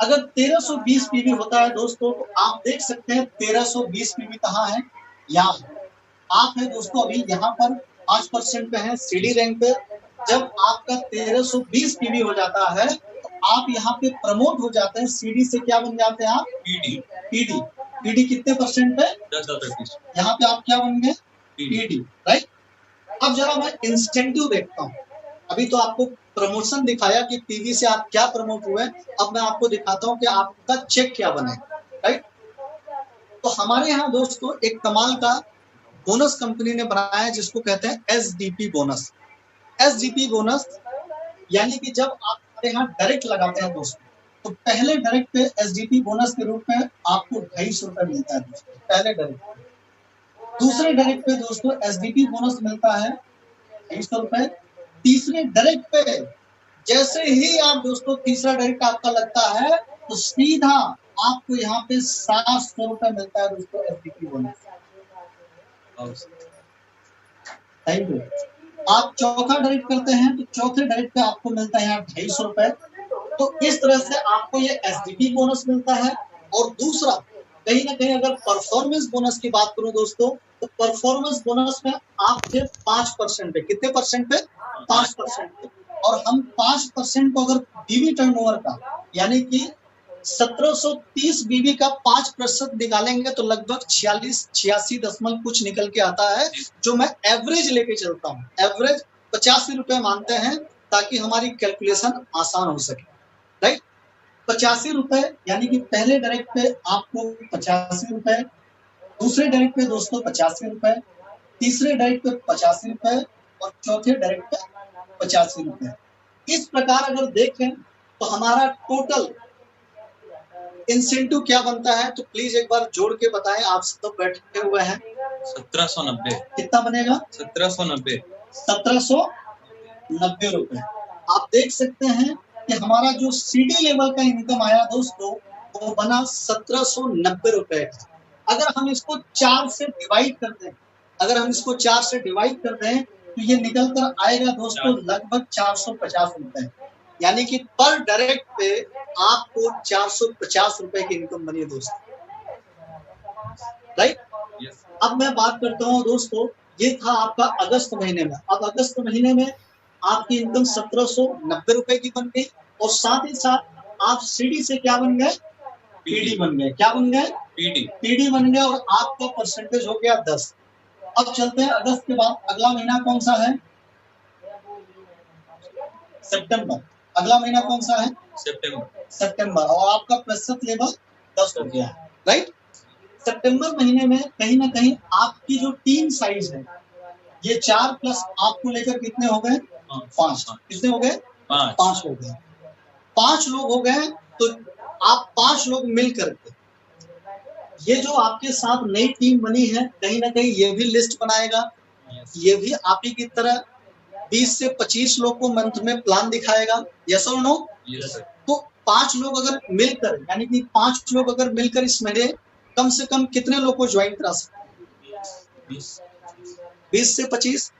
अगर 1320 पीवी होता है दोस्तों, तो आप देख सकते हैं 1320 पीवी कहाँ है, यहाँ आप है दोस्तों अभी यहाँ पर 5% पे है सीडी रैंक पे। जब आपका 1320 पीवी हो जाता है तो आप यहाँ पे प्रमोट हो जाते हैं, सीडी से क्या बन जाते हैं आप, पीडी। पीडी पीडी कितने परसेंट पे, 10%। यहाँ पे आप क्या बन गए, पीडी, राइट। अब जरा मैं इंसेंटिव देखता हूँ। अभी तो आपको प्रमोशन दिखाया कि पीवी से आप क्या प्रमोट हुए, अब मैं आपको दिखाता हूँ कि आपका चेक क्या बने, राइट। तो हमारे यहाँ दोस्तों एक कमाल का बोनस कंपनी ने बनाया है जिसको कहते हैं एसडीपी बोनस। एसडीपी बोनस यानी कि जब आप हमारे यहाँ डायरेक्ट लगाते हैं दोस्तों, तो पहले डायरेक्ट पे एसडीपी बोनस के रूप में आपको 250 रुपए मिलता है दोस्तों, पहले डायरेक्ट। दूसरे डायरेक्ट पे दोस्तों एसडीपी बोनस मिलता है 250 रुपए। तीसरे डायरेक्ट पे जैसे ही आप दोस्तों तीसरा डायरेक्ट आपका लगता है तो सीधा आपको यहाँ पे 700 रुपए मिलता है दोस्तों एसडीपी बोनस। Thank you. आप चौथा डायरेक्ट करते हैं तो चौथे डायरेक्ट पे आपको मिलता है यहाँ 250 रुपए। तो इस तरह से आपको ये एसडीपी बोनस मिलता है। और दूसरा कहीं ना कहीं अगर परफॉर्मेंस बोनस की बात करूं दोस्तों, तो परफॉर्मेंस बोनस में आप थे 5% पे, कितने परसेंट पे, 5% पे। और हम 5% को अगर बीवी टर्नओवर का यानी कि 1730 बीबी का 5% निकालेंगे तो लगभग 86 दशमलव कुछ निकल के आता है, जो मैं एवरेज लेके चलता हूँ। एवरेज 85 रुपए मानते हैं ताकि हमारी कैलकुलेशन आसान हो सके, राइट। 85 रुपए यानी कि पहले डायरेक्ट पे आपको 85 रुपए, दूसरे डायरेक्ट पे दोस्तों 85 रुपए, तीसरे डायरेक्ट पे 85 रुपए और चौथे डायरेक्ट पे 85 रुपए। इस प्रकार अगर देखें तो हमारा टोटल इंसेंटिव क्या बनता है, तो प्लीज एक बार जोड़ के बताएं। आप सब बैठे हुए हैं। 1790। कितना बनेगा, 1790। 1790 रुपए। आप देख सकते हैं कि हमारा जो सीडी लेवल का इनकम आया दोस्तों वो बना 1790 रुपए। अगर हम इसको 4 से डिवाइड कर दें, अगर हम इसको 4 से डिवाइड कर दें तो ये निकल कर आएगा दोस्तों लगभग 450 रुपए। यानी कि पर डायरेक्ट पे आपको 450 रुपए की इनकम बनी दोस्तों, राइट। अब मैं बात करता हूँ दोस्तों, ये था आपका अगस्त महीने में। अब अगस्त महीने में आपकी इनकम 1790 रुपए की बन गई और साथ ही साथ आप सीडी से क्या बन गए, पीडी बन गए। क्या बन गए, पीडी बन गए और आपका परसेंटेज हो गया 10। अब चलते हैं अगस्त के बाद अगला महीना कौन सा है, सितंबर। अगला महीना कौन सा है, सितंबर। और आपका प्रतिशत लेवल 10 हो गया है, राइट। सितंबर महीने में कहीं ना कहीं आपकी जो टीम साइज है ये 4 प्लस आपको लेकर कितने हो गए, 5। कितने हो गए, 5 हो गए। 5 लोग हो गए तो आप 5 लोग मिल करके ये जो आपके साथ नई टीम बनी है कहीं ना कहीं ये भी लिस्ट बनाएगा, ये भी आप ही की तरह 20 से 25 लोग को मंथ में प्लान दिखाएगा। यस और नो, तो 5 लोग अगर मिलकर यानी कि 5 लोग अगर मिलकर इस महीने कम से कम कितने लोग को ज्वाइन करा सकते हैं, 20 से 25।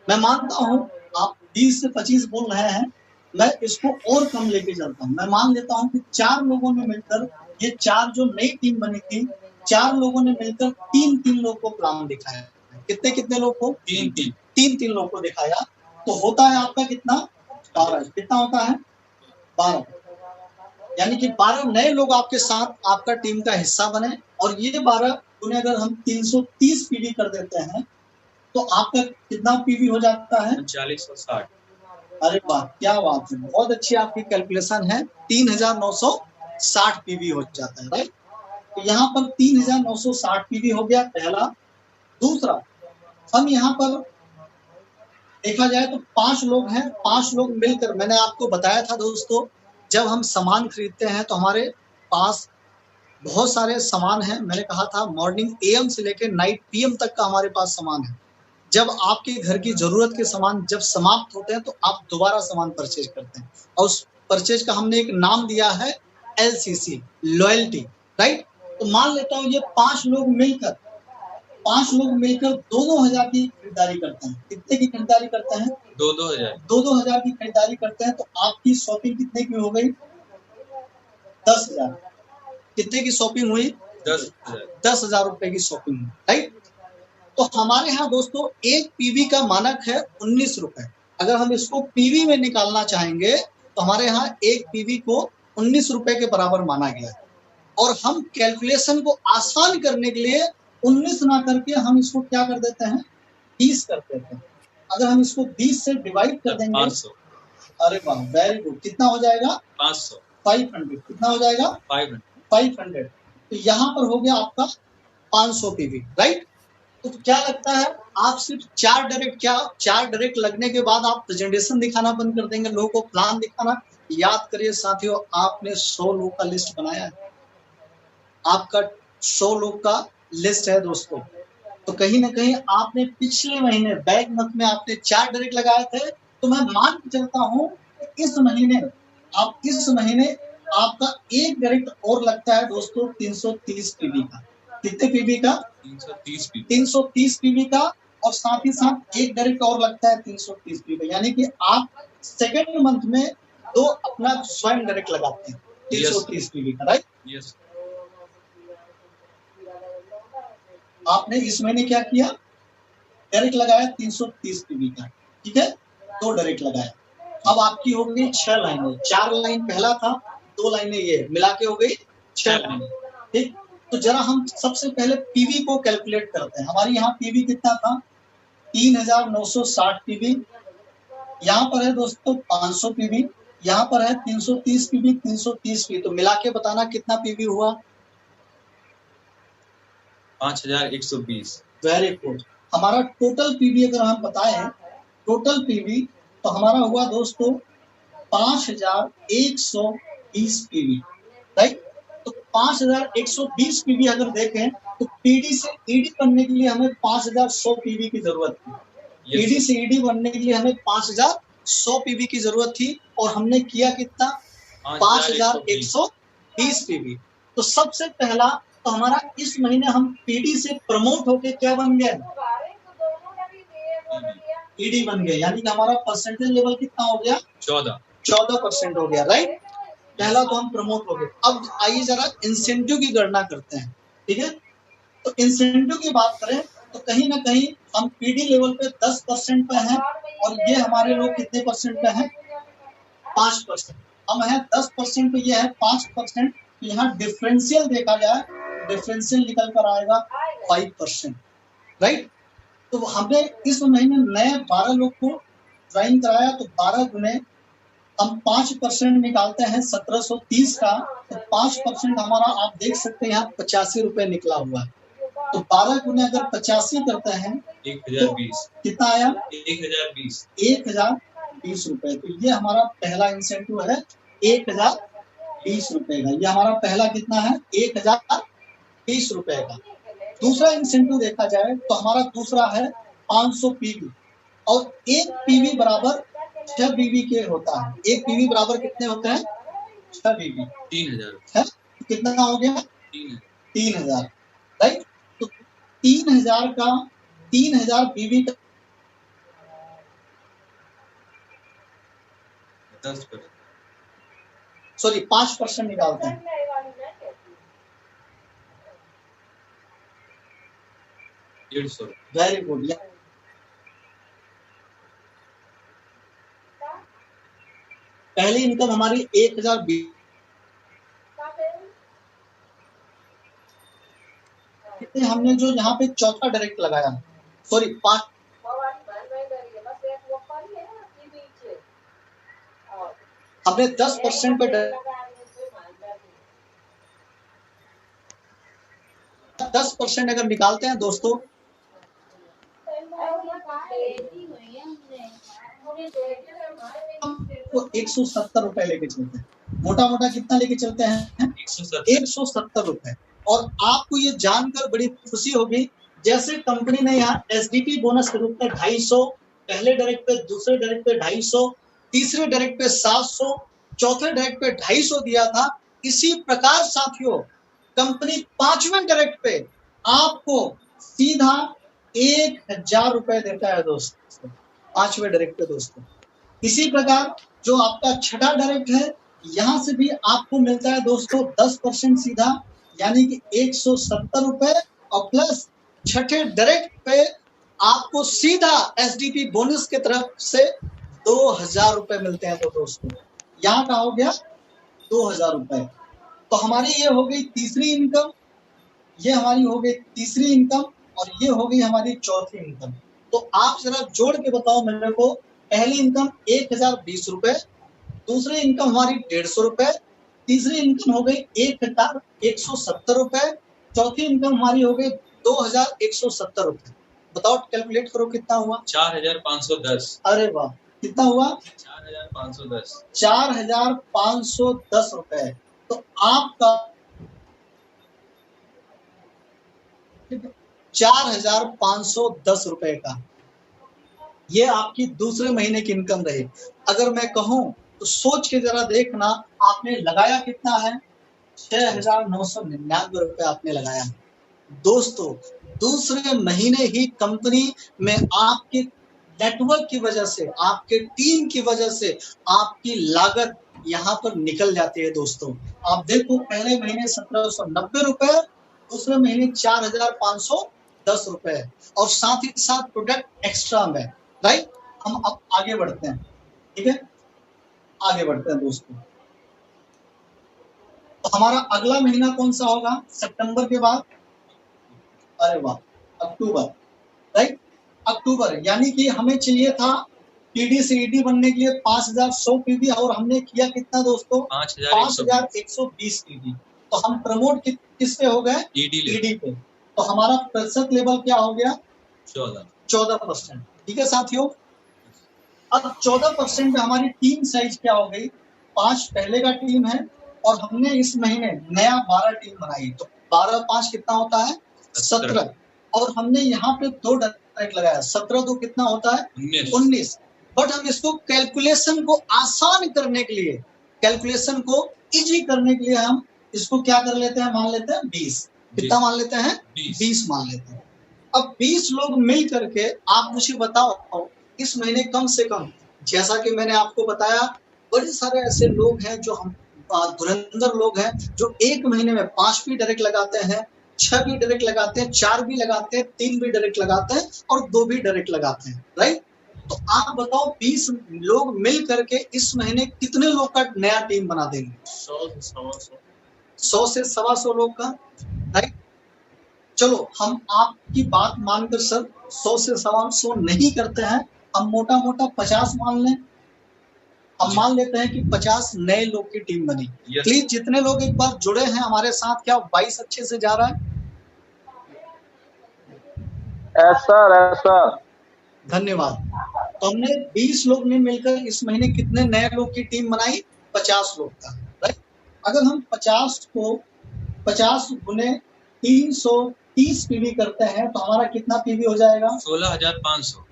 मैं मानता हूँ आप 20 से 25 बोल रहे हैं, मैं इसको और कम लेके चलता हूँ। मैं मान लेता हूँ कि 4 लोगों ने मिलकर, ये 4 जो नई टीम बनी थी, 4 लोगों ने मिलकर 3 लोग को प्लान दिखाया। कितने कितने लोग को, 3 लोग को दिखाया। तो होता है आपका कितना, 12। कितना होता है, 12। यानी कि 12 नए लोग आपके साथ आपका टीम का हिस्सा बने और ये 12 उन्हें अगर हम 330 पीवी कर देते हैं तो आपका कितना पीवी हो जाता है, 4060। अरे वाह, क्या बात है, बहुत अच्छी आपकी कैलकुलेशन है। 3960 पीवी हो जाता है, राइट। तो यहाँ पर 3960 पीवी हो गया पहला। दूसरा, हम यहाँ पर देखा जाए तो 5 लोग हैं, 5 लोग मिलकर, मैंने आपको बताया था दोस्तों जब हम सामान खरीदते हैं तो हमारे पास बहुत सारे सामान हैं। मैंने कहा था मॉर्निंग एएम से लेकर नाइट पीएम तक का हमारे पास सामान है। जब आपके घर की जरूरत के सामान जब समाप्त होते हैं तो आप दोबारा सामान परचेज करते हैं और उस परचेज का हमने एक नाम दिया है LCC, लॉयल्टी, राइट। तो मान लेता हूँ ये 5 लोग मिलकर 2-2000 की खरीदारी करते हैं। कितने की खरीदारी करते हैं, 2-2000 की खरीदारी करते हैं। तो आपकी शॉपिंग कितने की हो गई, 10,000। कितने की शॉपिंग हुई? 10,000 रुपए की शॉपिंग हुई, राइट। तो हमारे यहाँ दोस्तों एक पीवी का मानक है 19 रुपए। अगर हम इसको पीवी में निकालना चाहेंगे तो हमारे यहाँ एक पीवी को 19 रुपए के बराबर माना गया है। और हम कैलकुलेशन को आसान करने के लिए 19 ना करके हम इसको क्या कर देते हैं, 20 कर देते हैं। अगर हम इसको 20 से डिवाइड कर देंगे 500। अरे वाह, वेरी गुड। कितना हो जाएगा? 500। 500। कितना हो जाएगा? 500। तो यहाँ पर हो गया आपका 500 पीवी, राइट। तो क्या लगता है आप सिर्फ 4 डायरेक्ट लगने के बाद आप प्रेजेंटेशन दिखाना बंद कर देंगे, लोगों को प्लान दिखाना? याद करिए साथियों, आपने 100 लोग का लिस्ट बनाया है, आपका 100 लोग का लिस्ट है दोस्तों। तो कहीं ना कहीं आपने पिछले महीने बैक मंथ में आपने 4 डायरेक्ट लगाए थे, तो मैं मान के चलता हूँ इस महीने आपका एक डायरेक्ट और लगता है दोस्तों 330 पीवी का। कितने पीवी का? 330 पीवी का। और साथ ही साथ एक डायरेक्ट और लगता है 330 पीवी, यानी कि आप सेकेंड मंथ में 2 अपना स्वयं डायरेक्ट लगाते हैं 330 पीवी का, राइट। यस। आपने इस महीने क्या किया? डायरेक्ट लगाया 330 पीवी का, ठीक है, 2 डायरेक्ट लगाया। अब आपकी हो गई 6 लाइनें। 4 लाइन पहला था, 2 लाइनें ये मिला के हो गई 6 लाइनें, ठीक। तो जरा हम सबसे पहले पीवी को कैलकुलेट करते हैं। हमारे यहाँ पीवी कितना था? 3960 पीवी। यहाँ पर है दोस्तों 500 पीवी, यहाँ पर है 330 पीवी, 330 पीवी। तो मिला के बताना कितना पीवी हुआ? 5120। Very good. हमारा टोटल पीवी अगर हम बताएं, टोटल पीवी तो हमारा हुआ दोस्तों 5120 पीवी, राइट। तो 5120 पीवी अगर देखें तो पीडी से ईडी बनने के लिए हमें 5100 पीवी की जरूरत थी। पीडी से ईडी बनने के लिए हमें 5100 पीवी की जरूरत थी, और हमने किया कितना? 5120 पीवी। तो सबसे पहला तो हमारा इस महीने हम पीडी से प्रमोट होके क्या बन गए? ईडी बन गए, यानी कि हमारा परसेंटेज लेवल कितना हो गया? 14% हो गया, राइट। पहला तो हम प्रमोट हो गए। अब आइए जरा इंसेंटिव की गणना करते हैं, ठीक है। तो इंसेंटिव की बात करें तो कहीं ना कहीं हम पीडी लेवल पे 10% पे हैं, और ये हमारे लोग कितने परसेंट पे हैं? 5%। हम है 10% पे, ये है 5%। तो यहाँ डिफरेंशियल देखा जाए, डिफरेंशियल निकल कर आएगा 5%, राइट। तो हमने इस महीने नए 12 लोग को ज्वाइन कराया, तो 12 गुने हम 5% निकालते हैं 1730 का, तो 5% हमारा आप देख सकते हैं यहाँ 85 रुपए निकला हुआ है। तो 12 गुने अगर 85 करते हैं 1020। तो कितना आया? 1020 रुपए। तो ये हमारा पहला इंसेंटिव है 1020 रुपए का। ये हमारा पहला कितना है? 1020 रुपए का। दूसरा इंसेंटिव देखा जाए तो हमारा दूसरा है 500 पीवी, और एक पीवी बराबर 6 पीवी के होता है। एक पीवी बराबर कितने होते हैं? 6 पीवी। 3000 है, कितना हो गया? 3000, राइट। तो 3000 पीवी का 5% निकालते हैं। Very good. पहली इनकम हमारी 1020। हमने जो यहाँ पे चौथा डायरेक्ट लगाया, सॉरी 5, हमने 10% पे 10% अगर निकालते हैं दोस्तों तो 170 रुपए लेके चलते हैं। मोटा मोटा कितना लेके चलते हैं? 170 रुपए। और आपको ये जानकर बड़ी खुशी होगी, जैसे कंपनी ने यहाँ एसडीपी बोनस के रूप में 250, पहले डायरेक्ट पे, दूसरे डायरेक्ट पे 250, तीसरे डायरेक्ट पे 700, चौथे डायरेक्ट पे 250 दिया था, इसी प्रकार साथियों कंपनी 5वें डायरेक्ट पे आपको सीधा 1000 रुपए देता है दोस्तों, 5वें डायरेक्ट पे दोस्तों। इसी प्रकार जो आपका छठा डायरेक्ट है यहाँ से भी आपको मिलता है दोस्तों 10% सीधा, यानी कि 170 रुपए, और प्लस छठे डायरेक्ट पे आपको सीधा एसडीपी बोनस के तरफ से 2000 रुपए मिलते हैं। तो दोस्तों यहाँ का हो गया 2000 रुपए। तो हमारी ये हो गई तीसरी इनकम, ये हमारी हो गई तीसरी इनकम, और ये हो गई हमारी चौथी इनकम। तो आप जरा जोड़ के बताओ मेरे को, पहली इनकम 1020 रुपए, दूसरी इनकम हमारी 150 रुपए, तीसरी इनकम हो गई 1170 रुपए, चौथी इनकम हमारी हो गई 2170 रुपए। बताओ कैलकुलेट करो कितना हुआ। 4510। अरे वाह, कितना हुआ? 4510। 4510 रुपए। तो आपका 4510 रुपए का ये आपकी दूसरे महीने की इनकम रही। अगर मैं कहूं तो सोच के जरा देखना, आपने लगाया कितना है? 6999 रुपए आपने लगाया। दोस्तों दूसरे महीने ही कंपनी में आपके नेटवर्क की वजह से, आपके टीम की वजह से आपकी लागत यहाँ पर निकल जाती है। दोस्तों आप देखो, पहले महीने 1790 रुपए, दूसरे महीने 4510 रुपए, और साथ ही साथ प्रोडक्ट एक्स्ट्रा में। राइट, हम अब आगे बढ़ते हैं। ठीक है, आगे बढ़ते हैं दोस्तों। तो हमारा अगला महीना कौन सा होगा सितंबर के बाद? अरे वाह, अक्टूबर। राइट, अक्टूबर, यानी कि हमें चाहिए था पीडी से ईडी बनने के लिए 5100 पीवी, और हमने किया कितना दोस्तों? 5120 पीवी। तो हम प्रमोट किस पे हो गए? ईडी पे। तो हमारा प्रतिशत लेवल क्या हो गया? 14%। ठीक है साथियों, अब 14% में हमारी टीम साइज क्या हो गई? 5 पहले का टीम है, और हमने इस महीने नया 12 टीम बनाई। तो 12 5 कितना होता है? 17। और हमने यहाँ पे 2 डायरेक्ट लगाया, 17 तो कितना होता है? 19। बट हम इसको कैलकुलेशन को आसान करने के लिए, कैलकुलेशन को इजी करने के लिए हम इसको क्या कर लेते हैं? मान लेते हैं 20। कितना मान लेते हैं? 20 मान लेते हैं। अब 20 लोग मिल करके आप मुझे बताओ, इस महीने कम से कम, जैसा कि मैंने आपको बताया, बड़े सारे ऐसे लोग हैं जो हम धुरंधर लोग हैं, जो एक महीने में 5 भी डायरेक्ट लगाते हैं, 6 भी डायरेक्ट लगाते हैं, 4 भी लगाते हैं, 3 भी डायरेक्ट लगाते हैं, और 2 भी डायरेक्ट लगाते हैं। राइट, तो आप बताओ 20 लोग मिल करके इस महीने कितने लोग का नया टीम बना देंगे? 100 से 125 लोग का। राइट, चलो हम आपकी बात मानकर सर 100 से 125 नहीं करते हैं, हम मोटा मोटा 50 मान लें। हम मान लेते हैं कि 50 नए लोग की टीम बनी। प्लीज जितने लोग एक बार जुड़े हैं हमारे साथ, क्या 22 अच्छे से जा रहा है? ऐसा धन्यवाद। तो हमने 20 लोग ने मिलकर इस महीने कितने नए लोग की टीम बनाई? 50 लोग का। राइट, अगर हम 50 को 50 गुने 330 पीवी करते हैं तो हमारा कितना पीवी हो जाएगा? 16,500।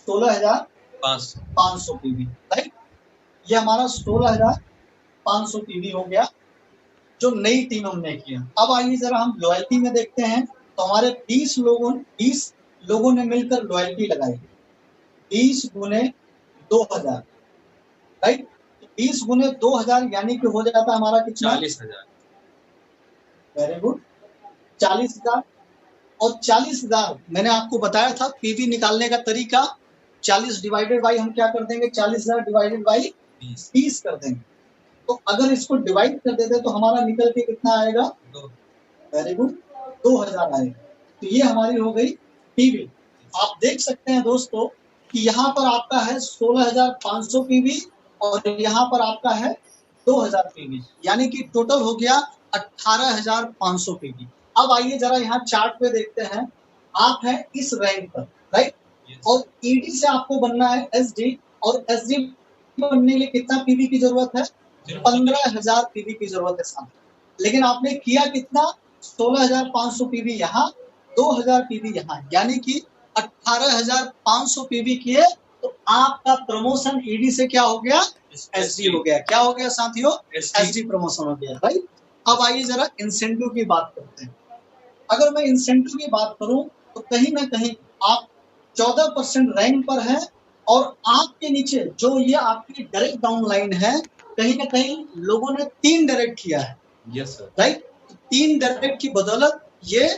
16,500 पीवी। राइट, ये हमारा 16,500 पीवी हो गया जो नई टीम हमने किया। अब आइए जरा हम लॉयल्टी में देखते हैं। तो हमारे 20 लोगों ने मिलकर लॉयल्टी लगाई, 20 गुने 2000। राइट, 20 गुने 2000 यानी कि हो जाता हमारा कितना? 40,000। Very good, 40,000। और 40,000 मैंने आपको बताया था पीवी निकालने का तरीका, 40 डिवाइडेड बाई, हम क्या कर देंगे? 40,000 डिवाइडेड बाई 20 कर देंगे। तो अगर इसको डिवाइड कर देते तो हमारा निकल के कितना आएगा? वेरी गुड, 2000 आएगा। तो ये हमारी हो गई पीवी। आप देख सकते हैं दोस्तों कि यहाँ पर आपका है 16,500 पीवी, और यहाँ पर आपका है 2000 पीवी, यानी कि टोटल हो गया 18,500 पीवी। अब आइए जरा यहाँ चार्ट पे देखते हैं, आप हैं इस रैंक पर। राइट, और ईडी से आपको बनना है एसडी, और एसडी बनने के लिए कितना पीवी की जरूरत है? 15,000 पीवी की जरूरत है साहब। लेकिन आपने किया कितना? 16,500 पीवी यहाँ, 2000 पीवी यहाँ, यानी कि 18,500 पीवी किए। तो आपका प्रमोशन ईडी से क्या हो गया? एसडी हो गया। क्या हो गया साथियों? एसडी प्रमोशन हो गया। राइट, अब आइए जरा इंसेंटिव की बात करते हैं। अगर मैं इंसेंटिव की बात करूं तो कहीं ना कहीं आप 14% रैंक पर है, और आपके नीचे जो ये आपकी डायरेक्ट डाउन लाइन है, कहीं ना कहीं लोगों ने 3 डायरेक्ट किया है। Yes sir. राइट, 3 डायरेक्ट की बदौलत ये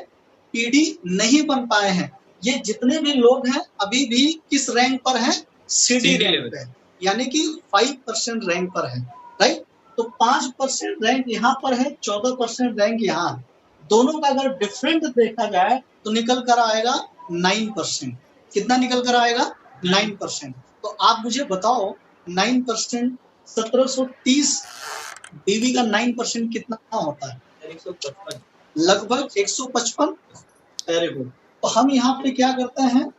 पीडी नहीं बन पाए हैं। ये जितने भी लोग हैं अभी भी किस रैंक पर हैं? सीडी रैंक पे, यानी कि 5% रैंक पर है। राइट, तो 5% रैंक यहाँ पर है, 14% रैंक यहाँ है। दोनों का अगर डिफरेंट देखा जाए तो निकल कर आएगा 9%। कितना निकल कर आएगा? 9%। तो आप मुझे बताओ 9% 1730 बीवी का 9% कितना होता है? 155, लगभग 155। Very good. तो हम यहाँ पे क्या करते हैं?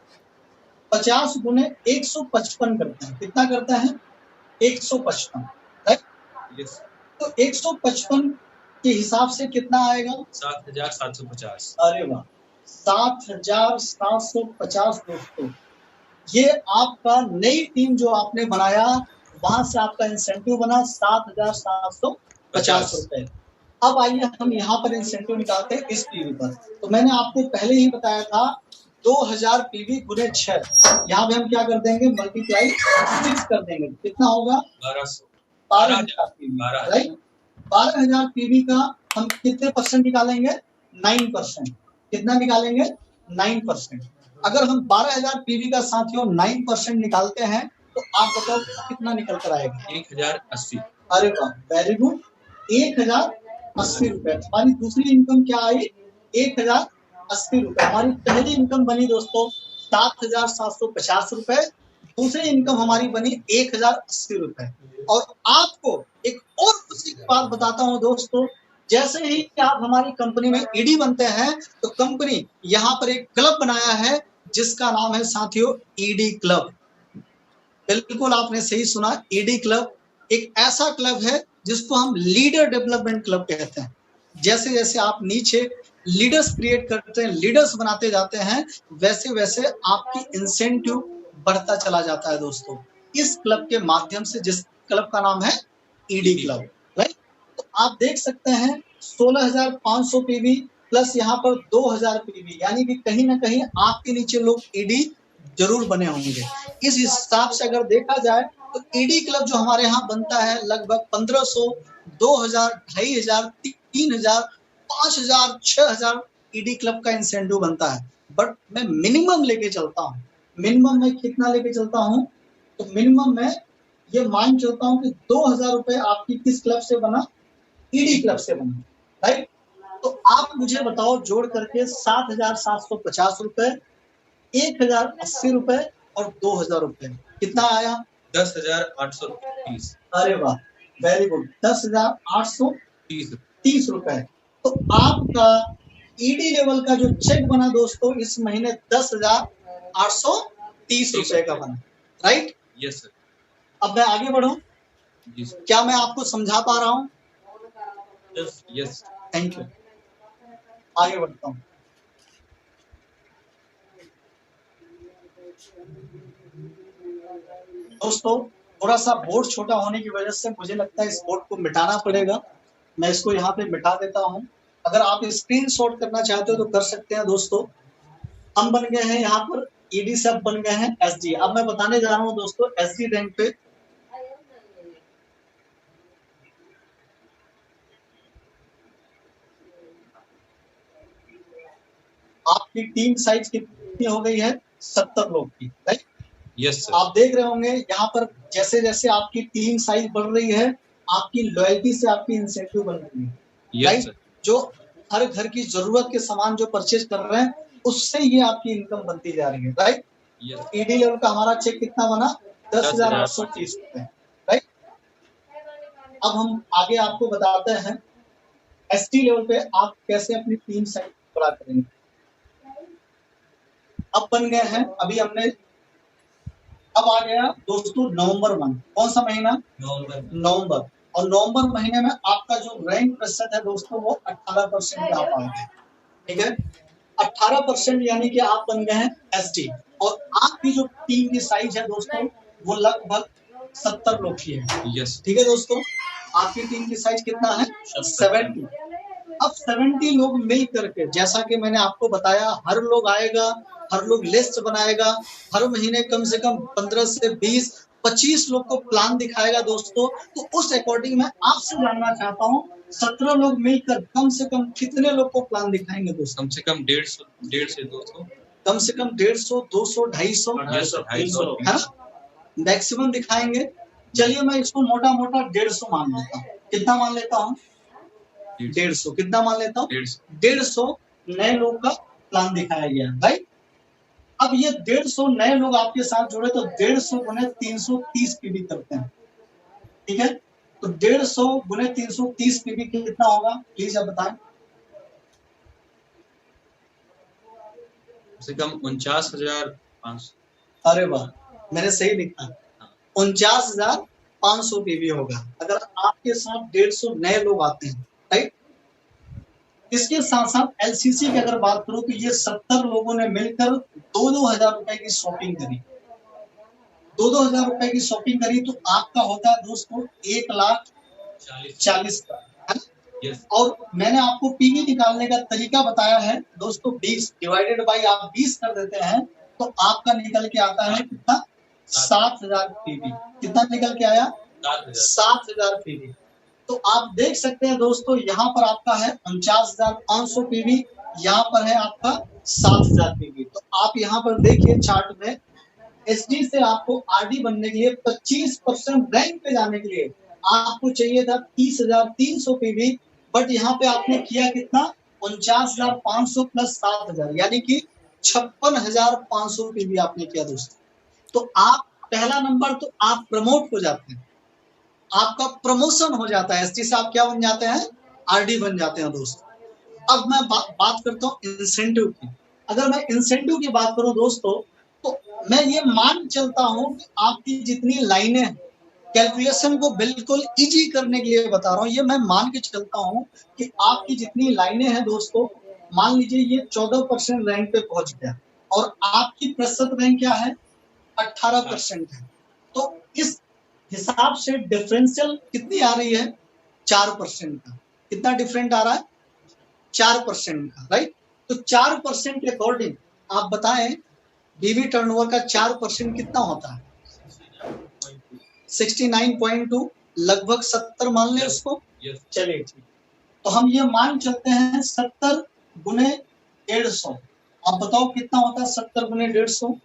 50 गुने 155 करते हैं। कितना करते हैं? 155। Right, yes. तो 155 के हिसाब से कितना आएगा? 7750। अरे वाह, 7750 दोस्तों। ये आपका नई टीम जो आपने बनाया, वहां से आपका इंसेंटिव बना 7750 रुपए। अब आइए हम यहाँ पर इंसेंटिव निकालते हैं इस पीवी पर। तो मैंने आपको पहले ही बताया था 2000 पीवी गुने 6, यहाँ पे हम क्या कर देंगे? मल्टीप्लाई 6 कर देंगे। कितना होगा? 12,000 पीवी। राइट, 12,000 पीवी का हम कितने % निकालेंगे? 9%। कितना निकालेंगे? 9%। अगर हम 12,000 पीवी का साथियों 9% निकालते हैं तो आप बताओ कितना निकल कर आएगा? 1080। अरे वाह, वेरी गुड, 1080 रुपए। हमारी दूसरी इनकम क्या आई? 1080 रुपए। हमारी पहली इनकम बनी दोस्तों 7750 रुपए। दूसरी इनकम हमारी बनी 1080 रुपए। और आपको एक और खुशी की बात बताता हूँ दोस्तों, जैसे ही आप हमारी कंपनी में ईडी बनते हैं तो कंपनी यहाँ पर एक क्लब बनाया है जिसका नाम है साथियों ईडी क्लब। बिल्कुल आपने सही सुना, ईडी क्लब एक ऐसा क्लब है जिसको हम लीडर डेवलपमेंट क्लब कहते हैं। जैसे जैसे आप नीचे लीडर्स क्रिएट करते हैं, लीडर्स बनाते जाते हैं, वैसे वैसे आपकी इंसेंटिव बढ़ता चला जाता है दोस्तों, इस क्लब के माध्यम से, जिस क्लब का नाम है ईडी क्लब। राइट, तो आप देख सकते हैं 16,500 पीवी प्लस यहाँ पर 2,000 पीवी, यानी कि कहीं ना कहीं आपके नीचे लोग ईडी जरूर बने होंगे। इस हिसाब से अगर देखा जाए तो ईडी क्लब जो हमारे यहाँ बनता है लगभग 1500, 2000, 2500, 3000, 5000, 6000 ईडी क्लब का इंसेंटिव बनता है। बट मैं मिनिमम लेके चलता हूँ। मिनिमम में कितना लेके चलता हूँ? तो मिनिमम में ये मान चलता हूँ कि 2000 रुपए आपकी किस क्लब से बना? ईडी क्लब से बना। राइट, तो आप मुझे बताओ जोड़ करके 7750 रुपए, 1080 रुपए और 2000 रुपए कितना आया? 10,830। अरे वाह, वेरी गुड, 10,830 रुपए। तो आपका ईडी लेवल का जो चेक बना दोस्तों इस महीने 10,830 रुपए का बना। Right, yes sir. अब मैं आगे बढ़ूं? जी सर। क्या मैं आपको समझा पा रहा हूं? यस। Thank you. आगे बढ़ता हूं। दोस्तों थोड़ा सा बोर्ड छोटा होने की वजह से मुझे लगता है इस बोर्ड को मिटाना पड़ेगा। मैं इसको यहाँ पे मिटा देता हूँ। अगर आप स्क्रीनशॉट करना चाहते हो तो कर सकते हैं दोस्तों। हम बन गए हैं यहाँ पर ईडी से, अब बन गए हैं एसडी। अब मैं बताने जा रहा हूँ दोस्तों एसडी रैंक पे। आपकी टीम साइज कितनी हो गई है? 70 लोग की। Right, yes sir. आप देख रहे होंगे यहाँ पर जैसे जैसे आपकी टीम साइज बढ़ रही है, आपकी लॉयल्टी से आपकी इंसेंटिव बढ़ रही है। राइट, जो हर घर की जरूरत के सामान जो परचेज कर रहे हैं उससे ये आपकी इनकम बनती जा रही है। राइट, ईडी लेवल का हमारा चेक कितना बना? 10,830 रुपए। राइट, अब हम आगे आपको बताते हैं एसटी लेवल पे आप कैसे अपनी टीम साइज बढ़ा करेंगे। अब बन गए हैं, अभी हमने, अब आ गया दोस्तों नवंबर मंथ। कौन सा महीना? नवंबर। और नवंबर महीने में आपका जो रैंक प्रतिशत है दोस्तों वो 18% पे आप आए हैं। ठीक है, 18% यानी कि आप बन गए हैं एसडी। और आपकी जो टीम की साइज है दोस्तों वो लगभग 70 लोग की है। यस। ठीक है दोस्तों, आपकी टीम की साइज कितना है? 70। अब 70 लोग मिल करके, जैसा कि मैंने आपको बताया, हर लोग आएगा हर लोग लिस्ट बनाएगा, हर महीने कम से कम 15 से 20 25 लोग को प्लान दिखाएगा दोस्तों। तो उस अकॉर्डिंग मैं आपसे जानना चाहता हूँ 17 लोग मिलकर कम से कम कितने लोग को प्लान दिखाएंगे दोस्तों? कम से कम 150 से 200, कम से कम 150, 200, 250 है ना, मैक्सिमम दिखाएंगे। चलिए मैं इसको मोटा मोटा 150 मान लेता हूँ। कितना मान लेता हूँ? 150। कितना मान लेता हूँ? 150 नए लोग का प्लान दिखाया गया, राइट। अब ये 150 नए लोग आपके साथ जुड़े तो 150 गुने 330 पीवी करते हैं, ठीक है। तो 150 गुने 330 पीवी कितना होगा प्लीज आप बताएं। कम से कम 49,500। अरे वाह, मैंने सही लिखा, 49,500 पीवी होगा अगर आपके साथ 150 नए लोग आते हैं, राइट। इसके साथ साथ एलसीसी की अगर बात करूं तो ये 70 लोगों ने मिलकर 2-2 हजार रुपए की शॉपिंग करी, 2-2 हजार रुपए की शॉपिंग करी तो आपका होता है दोस्तों 1,40,000 का, है। और मैंने आपको पीवी निकालने का तरीका बताया है दोस्तों, 20 डिवाइडेड बाई आप 20 कर देते हैं तो आपका निकल के आता है कितना? 7,000 पीवी। कितना निकल के आया? 7,000 पीवी। तो आप देख सकते हैं दोस्तों यहाँ पर आपका है 49,500 पीवी, यहाँ पर है आपका 7,000 पीवी। तो आप यहाँ पर देखिए चार्ट में एसडी से आपको आरडी बनने के लिए 25% रैंक पे जाने के लिए आपको चाहिए था 30,300 पीवी, बट यहाँ पे आपने किया कितना? 49,500 प्लस 7,000 यानी कि 56,500 पीवी आपने किया दोस्तों। तो आप पहला नंबर तो आप प्रमोट हो जाते हैं, आपका प्रमोशन हो जाता है, एसटी से आप क्या बन जाते हैं? आरडी बन जाते हैं दोस्तों। अब मैं बात करता हूँ इंसेंटिव की। अगर मैं इंसेंटिव की बात करूं दोस्तों तो मैं ये मान चलता हूं कि आपकी जितनी लाइनें हैं, कैलकुलेशन को बिल्कुल इजी करने के लिए बता रहा हूं, ये मैं मान के चलता हूं कि आपकी जितनी लाइनें हैं दोस्तों, मान लीजिए ये 14% रैंक पे पहुंच गया और आपकी प्रतिशत रैंक क्या है? 18% है। तो इस हिसाब से डिफरेंशियल कितनी आ रही है? 4% का। कितना डिफरेंट आ रहा है? 4% का, राइट। तो 4% के अकॉर्डिंग आप बताएं बीवी टर्नओवर का 4% कितना होता है? 69.2, लगभग 70 मान लें उसको। चलिए ठीक, तो हम ये मान चलते हैं 70 गुने 150। आप बताओ कितना होता है 70 गुने 150?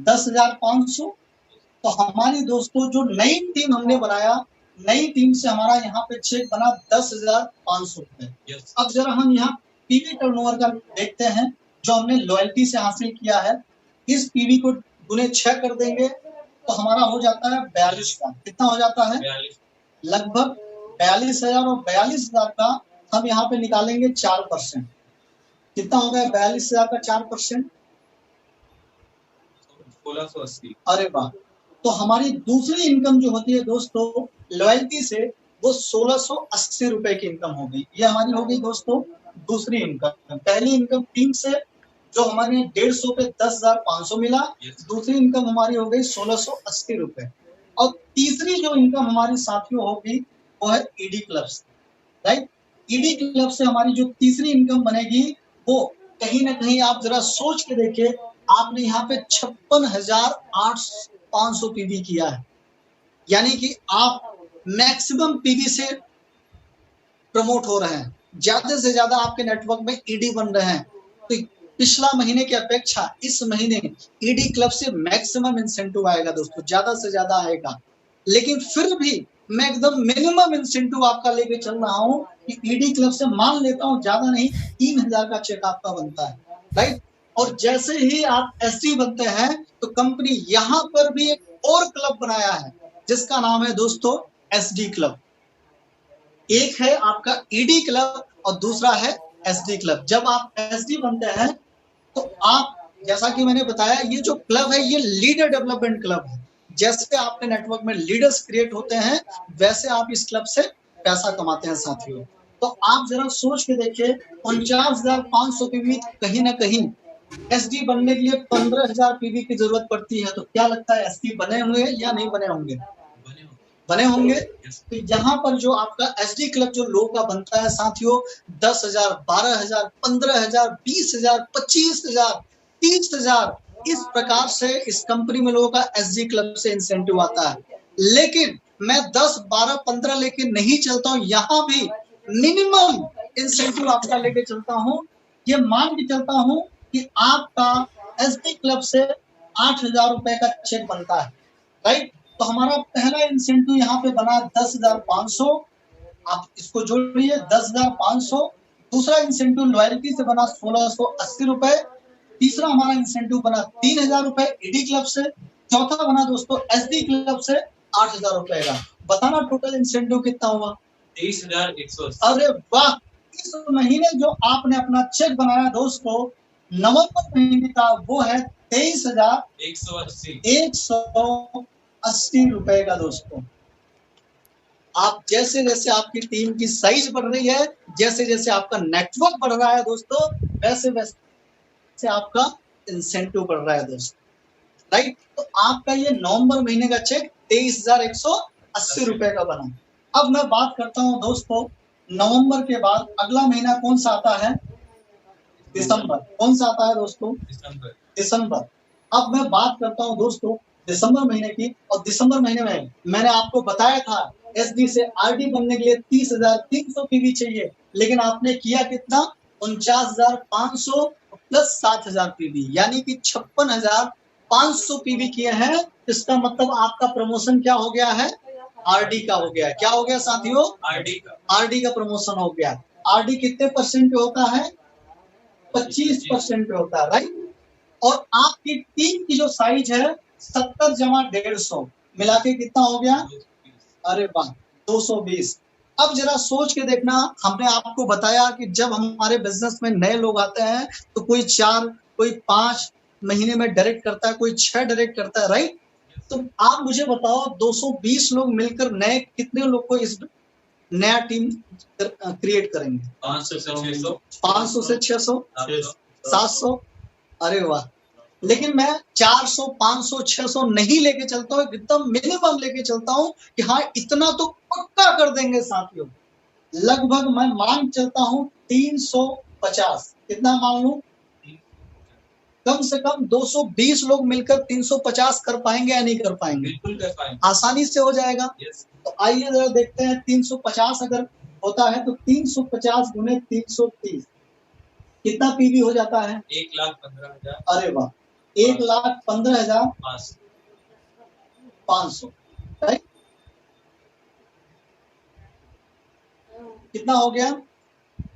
10,500। तो हमारी दोस्तों जो नई टीम हमने बनाया, नई टीम से हमारा यहाँ पे चेक बना 10,500 रुपए। अब जरा हम यहाँ पीवी टर्नओवर का देखते हैं जो हमने लॉयल्टी से हासिल किया है। इस पीवी को गुने 6 कर देंगे तो हमारा हो जाता है 42,000। कितना हो जाता है? लगभग 42,000। और 42,000 का हम यहाँ पे निकालेंगे 4%। कितना हो गया 42,000 का 4%? 1680। अरे वाह, तो हमारी दूसरी इनकम जो होती है दोस्तों लॉयल्टी से, वो 1680 रुपए की इनकम हो गई। ये हमारी हो गई दोस्तों दूसरी इनकम। पहली इनकम टीम से जो हमारे 150 पे 10,500 मिला, दूसरी इनकम हमारी हो गई 1680 रुपए। और तीसरी जो इनकम हमारी साथियों होगी वो है ईडी क्लब से, राइट। ईडी क्लब से हमारी जो तीसरी इनकम बनेगी वो कहीं ना कहीं आप जरा सोच के देखिए, आपने यहाँ पे 56,500 पीवी किया है, यानी कि आप मैक्सिमम पीवी से प्रमोट हो रहे हैं, ज्यादा से ज्यादा आपके नेटवर्क में ईडी बन रहे हैं। तो पिछला महीने की अपेक्षा इस महीने ईडी क्लब से मैक्सिमम इंसेंटिव आएगा दोस्तों, ज्यादा से ज्यादा आएगा। लेकिन फिर भी मैं एकदम मिनिमम इंसेंटिव आपका लेके चल रहा हूँ कि ईडी क्लब से मान लेता हूँ ज्यादा नहीं 3,000 का चेक आपका बनता है, राइट। और जैसे ही आप एसडी बनते हैं तो कंपनी यहाँ पर भी एक और क्लब बनाया है जिसका नाम है दोस्तों एसडी क्लब। एक है आपका ईडी क्लब और दूसरा है एसडी क्लब। जब आप एसडी बनते हैं तो आप, जैसा कि मैंने बताया, ये जो क्लब है ये लीडर डेवलपमेंट क्लब है। जैसे आपके नेटवर्क में लीडर्स क्रिएट होते हैं वैसे आप इस क्लब से पैसा कमाते हैं साथियों। तो आप जरा सोच के देखिए 49,500 पीवी कहीं ना कहीं एसडी बनने के लिए 15,000 पीवी की जरूरत पड़ती है। तो क्या लगता है एसडी बने होंगे या नहीं बने होंगे? बने होंगे। तो यहाँ पर जो आपका एसडी क्लब जो लोगों का बनता है साथियों, 10,000, 12,000, 15,000, 20,000, 25,000, 30,000, इस प्रकार से इस कंपनी में लोगों का एसडी क्लब से इंसेंटिव आता है। लेकिन मैं 10, 12, 15 लेके नहीं चलता हूँ, यहाँ भी मिनिमम इंसेंटिव आपका लेके चलता हूँ। ये मान के चलता हूँ कि आपका एसडी क्लब से 8,000 रुपए का चेक बनता है, राइट। तो हमारा पहला इंसेंटिव यहाँ पे बना 10,500, आप इसको जोड़िए 10,500। दूसरा इंसेंटिव लॉयल्टी से बना 1,680 रुपए। तीसरा हमारा इंसेंटिव बना 3,000 रुपए ईडी क्लब से। चौथा बना दोस्तों एसडी क्लब से 8,000 रुपए का। बताना टोटल इंसेंटिव कितना हुआ? 23,180। अरे वाह! इस महीने जो आपने अपना चेक बनाया दोस्तों नवंबर महीने का, वो है 23,180 रुपए का। दोस्तों आप जैसे जैसे आपकी टीम की साइज बढ़ रही है, जैसे जैसे आपका नेटवर्क बढ़ रहा है दोस्तों, वैसे वैसे आपका इंसेंटिव बढ़ रहा है दोस्तों, राइट। तो आपका ये नवंबर महीने का चेक 23,180 रुपए का बना। अब मैं बात करता हूं दोस्तों नवंबर के बाद अगला महीना कौन सा आता है? दिसंबर। कौन सा आता है दोस्तों? दिसंबर। अब मैं बात करता हूं दोस्तों दिसंबर महीने की, और दिसंबर महीने में मैंने आपको बताया था एसडी से आरडी बनने के लिए 30,300 पीवी चाहिए, लेकिन आपने किया कितना? 49,500 प्लस 7,000 पीवी, यानी कि 56,500 पीवी किए हैं। इसका मतलब आपका प्रमोशन क्या हो गया है? आरडी का हो गया। क्या हो गया साथियों? आरडी का प्रमोशन हो गया। आरडी कितने परसेंट पे होता है? 25% पे होता है, राइट। और आपकी टीम की जो साइज है 70 जमा 150 मिला के कितना हो गया? अरे वाह, 220। अब जरा सोच के देखना, हमने आपको बताया कि जब हमारे बिजनेस में नए लोग आते हैं तो कोई 4, कोई 5 महीने में डायरेक्ट करता है, कोई 6 डायरेक्ट करता है, राइट। तो आप मुझे बताओ 220 लोग मिलकर नए कितने लोग को इस नया टीम क्रिएट करेंगे? 500 से 600, 500 से 600, 700। अरे वाह! लेकिन मैं 400, 500, 600 नहीं लेके चलता हूँ, एकदम मिनिमम लेके चलता हूँ कि हाँ इतना तो पक्का कर देंगे साथियों। लगभग मैं मान चलता हूँ 350। कितना मान लूं? कम से कम 220 लोग मिलकर 350 कर पाएंगे या नहीं कर पाएंगे? बिल्कुल कर पाएंगे, आसानी से हो जाएगा। तो आइए जरा देखते हैं 350 अगर होता है तो 350 गुने 330 कितना पीवी हो जाता है? 1,15,000। अरे वाह, 1,15,500, राइट। कितना हो गया?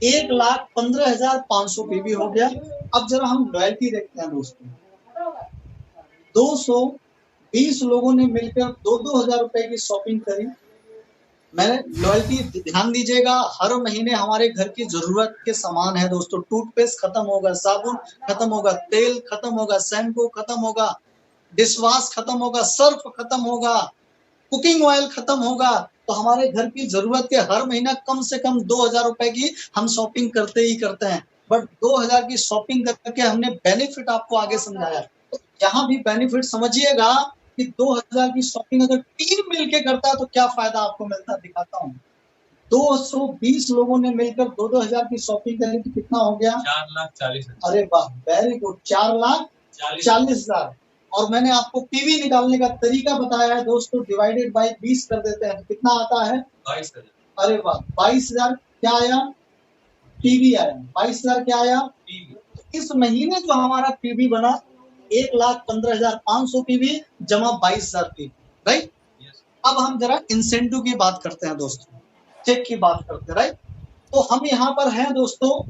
1,15,500 पीवी हो गया। अब जरा हम लॉयल्टी देखते हैं दोस्तों। 220 लोगों ने मिलकर 2,000 रुपए की शॉपिंग करी। मैंने लॉयल्टी, ध्यान दीजिएगा, हर महीने हमारे घर की जरूरत के सामान है दोस्तों। टूथपेस्ट खत्म होगा, साबुन खत्म होगा, तेल खत्म होगा, शैम्पू खत्म होगा, डिशवॉश खत्म होगा, सर्फ खत्म होगा, कुकिंग ऑयल खत्म होगा। तो हमारे घर की जरूरत के हर महीना कम से कम 2,000 रुपए की हम शॉपिंग करते ही करते हैं। बट 2,000 की शॉपिंग करके हमने बेनिफिट आपको आगे समझाया। तो यहाँ भी बेनिफिट समझिएगा कि 2,000 की शॉपिंग अगर टीम मिलके करता है तो क्या फायदा आपको मिलता है, दिखाता हूँ। 220 लोगों ने मिलकर 2,000 की शॉपिंग करी तो कितना हो गया? 4,40,000। अरे वाह, वेरी गुड, 4,40,000। और मैंने आपको पीवी निकालने का तरीका बताया है दोस्तों, डिवाइडेड बाय 20 कर देते हैं तो कितना आता है? 22,000। अरे वाह, 22,000 क्या आया? पीवी आया। 22,000 क्या आया? इस महीने जो हमारा पीवी बना 1,15,500 पीवी जमा 22,000 पीवी, राइट। अब हम जरा इंसेंटिव की बात करते हैं दोस्तों, चेक की बात करते हैं, राइट। तो हम यहाँ पर हैं दोस्तों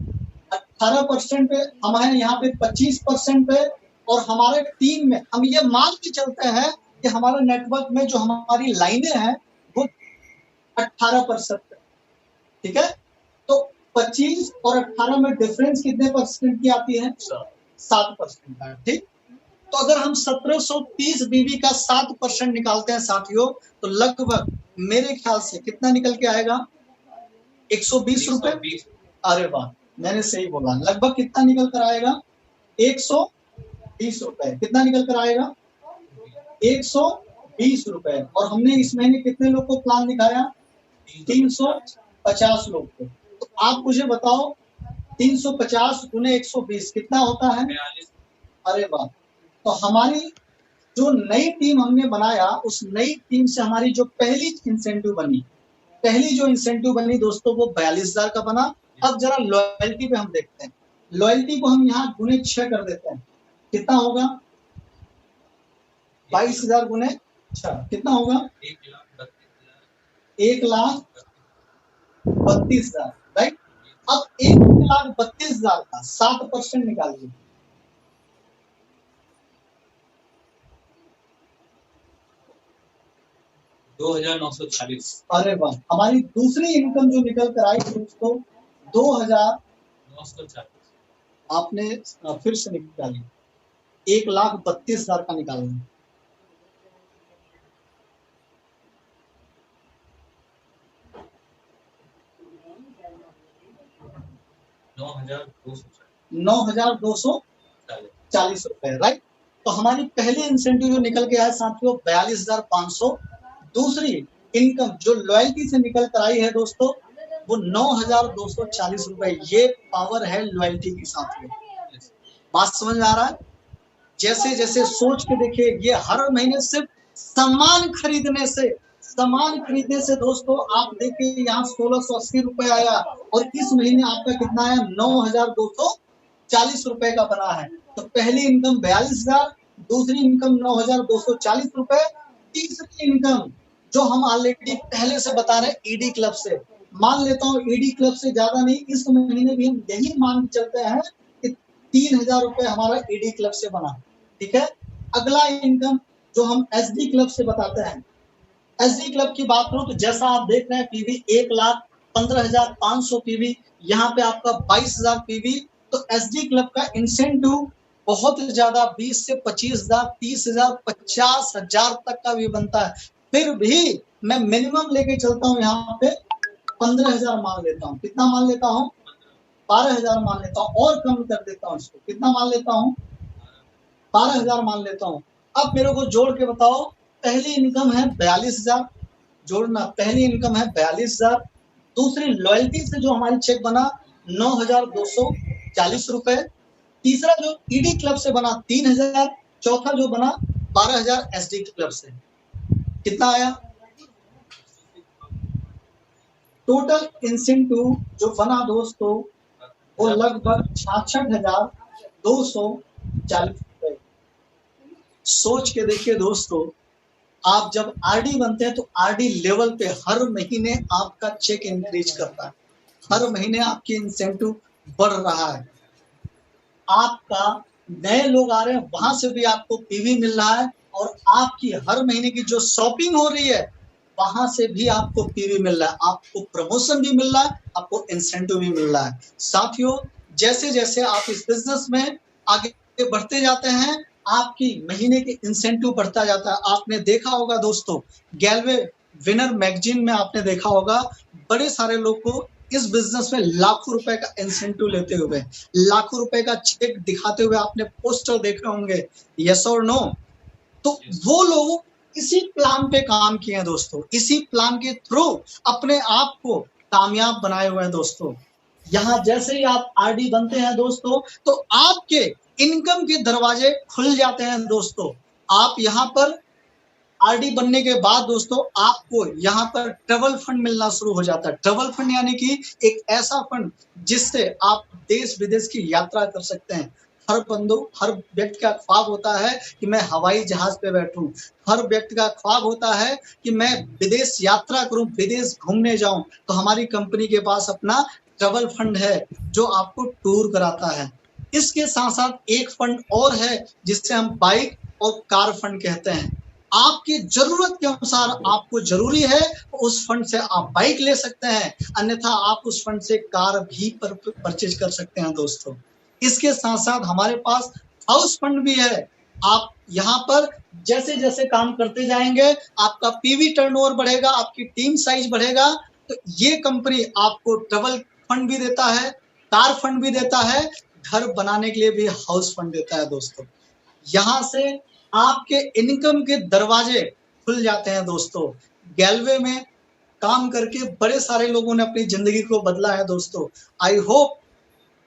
18% पे, हमारे यहाँ पे 25% पे, और हमारे टीम में हम ये मान के चलते हैं कि हमारे नेटवर्क में जो हमारी लाइनें हैं वो 18% पे, ठीक है। तो 25 और 18 में डिफरेंस कितने परसेंट की आती है? 7% का, ठीक। तो अगर हम 1730 बीवी का 7% निकालते हैं साथियों तो लगभग मेरे ख्याल से कितना निकल के आएगा? 120 रुपए। अरे वाह, मैंने सही बोला। लगभग कितना निकल कर आएगा? 120 रुपए। कितना निकल कर आएगा? 20 रुपए। और हमने इस महीने कितने लोग को प्लान दिखाया? 350 लोग को। तो आप मुझे बताओ 350 गुने 120 कितना होता है? 42। अरे वाह! तो हमारी जो नई टीम हमने बनाया, उस नई टीम से हमारी जो पहली इंसेंटिव बनी दोस्तों, वो 42,000 का बना। अब जरा लॉयल्टी पे हम देखते हैं। लॉयल्टी को हम यहाँ गुने 6 कर देते हैं, कितना होगा? 22,000 गुने 6 कितना होगा? 1,32,000, राइट। अब 1,32,000 का 7% निकालिए। 2,940। अरे वाह! हमारी दूसरी इनकम जो निकल कर आई दोस्तों 2,940। आपने फिर से निकाली, 1,32,000 का निकालना। ₹9,240 रुपए, राइट। तो हमारी पहली इंसेंटिव जो निकल के आया साथियों 42,500। दूसरी इनकम जो लॉयल्टी से निकल कर आई है दोस्तों, वो 9,240 रुपए। ये पावर है लॉयल्टी की साथियों। बात समझ में आ रहा है? जैसे जैसे सोच के देखिए, ये हर महीने सिर्फ सामान खरीदने से दोस्तों आप देखिए यहाँ 1,680 रुपए आया, और इस महीने आपका कितना आया? 9,240 रुपए का बना है। तो पहली इनकम 42,000, दूसरी इनकम 9,240 रुपए, तीसरी इनकम जो हम ऑलरेडी पहले से बता रहे हैं ईडी क्लब से। मान लेता हूँ ईडी क्लब से ज्यादा नहीं, इस महीने भी हम यही मान के चलते हैं कि 3,000 रुपए हमारा ईडी क्लब से बना, ठीक है। अगला इनकम जो हम एसडी क्लब से बताते हैं, एसडी क्लब की बात करूं तो जैसा आप देख रहे हैं पीवी 1,15,500 पीवी, यहाँ पे आपका 22,000 पीवी। तो एसडी क्लब का इंसेंटिव बहुत ज्यादा 20 से 25,000, 30,000, 50,000 तक का भी बनता है। फिर भी मैं मिनिमम लेके चलता हूँ, यहाँ पे 15,000 मान लेता हूँ। कितना मान लेता हूँ? 12,000 मान लेता हूँ, और कम कर देता हूँ इसको। कितना मान लेता हूँ? 12,000 मान लेता हूँ। अब मेरे को जोड़ के बताओ, पहली इनकम है 42,000, जोड़ना, पहली इनकम है 42,000। दूसरी लॉयल्टी से जो हमारी चेक बना 9,240 रुपए। तीसरा जो ईडी क्लब से बना 3,000। चौथा जो बना 12,000 एसडी क्लब से। कितना आया? टोटल इंसेंटिव जो बना दोस्तों वो लगभग 66,240 रुपए। सोच के देखिए दोस्तों, आप जब आरडी बनते हैं तो आरडी लेवल पे हर महीने आपका चेक इंक्रीज करता है, हर महीने आपकी इंसेंटिव बढ़ रहा है। आपका नए लोग आ रहे हैं, वहां से भी आपको पीवी मिल रहा है, और आपकी हर महीने की जो शॉपिंग हो रही है वहां से भी आपको पीवी मिल रहा है, आपको प्रमोशन भी मिल रहा है, आपको इंसेंटिव भी मिल रहा है। साथियों, जैसे जैसे आप इस बिजनेस में आगे बढ़ते जाते हैं, आपकी महीने की इंसेंटिव बढ़ता जाता है। आपने देखा होगा दोस्तों, गैलवे विनर मैगजीन में आपने देखा होगा, बड़े सारे लोग को इस बिजनेस में लाखों रुपए का इंसेंटिव लेते हुए, लाखों रुपए का चेक दिखाते हुए आपने पोस्टर देखे होंगे, यस और नो। तो वो लोग इसी प्लान पे काम किए हैं दोस्तों, इसी प्लान के थ्रू अपने आप को कामयाब बनाए हुए हैं दोस्तों। यहाँ जैसे ही आप आरडी बनते हैं दोस्तों, तो आपके इनकम के दरवाजे खुल जाते हैं दोस्तों। आप यहाँ पर आरडी बनने के बाद दोस्तों आपको यहाँ पर ट्रैवल फंड मिलना शुरू हो जाता है। ट्रैवल फंड यानी कि एक ऐसा फंड जिससे आप देश विदेश की यात्रा कर सकते हैं। हर व्यक्ति का ख्वाब होता है कि मैं हवाई जहाज पे बैठूं, हर व्यक्ति का ख्वाब होता है कि मैं विदेश यात्रा करूं, विदेश घूमने जाऊं। तो हमारी कंपनी के पास अपना ट्रैवल फंड है जो आपको टूर कराता है। इसके साथ साथ एक फंड और है जिससे हम बाइक और कार फंड कहते हैं। आपकी जरूरत के अनुसार आपको जरूरी है तो उस फंड से आप बाइक ले सकते हैं, अन्यथा आप उस फंड से कार भी परचेज कर सकते हैं दोस्तों। इसके साथ साथ हमारे पास हाउस फंड भी है। आप यहाँ पर जैसे जैसे काम करते जाएंगे आपका पीवी टर्नओवर बढ़ेगा, आपकी टीम साइज बढ़ेगा। तो ये कंपनी आपको ट्रैवल फंड भी देता है, कार फंड भी देता है, घर बनाने के लिए भी हाउस फंड देता है दोस्तों। यहाँ से आपके इनकम के दरवाजे खुल जाते हैं दोस्तों। गैलवे में काम करके बड़े सारे लोगों ने अपनी जिंदगी को बदला है दोस्तों। आई होप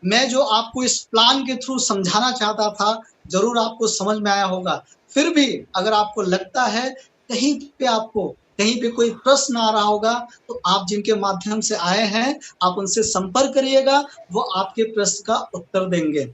मैं जो आपको इस प्लान के थ्रू समझाना चाहता था जरूर आपको समझ में आया होगा। फिर भी अगर आपको लगता है कहीं पे कोई प्रश्न आ रहा होगा तो आप जिनके माध्यम से आए हैं आप उनसे संपर्क करिएगा, वो आपके प्रश्न का उत्तर देंगे।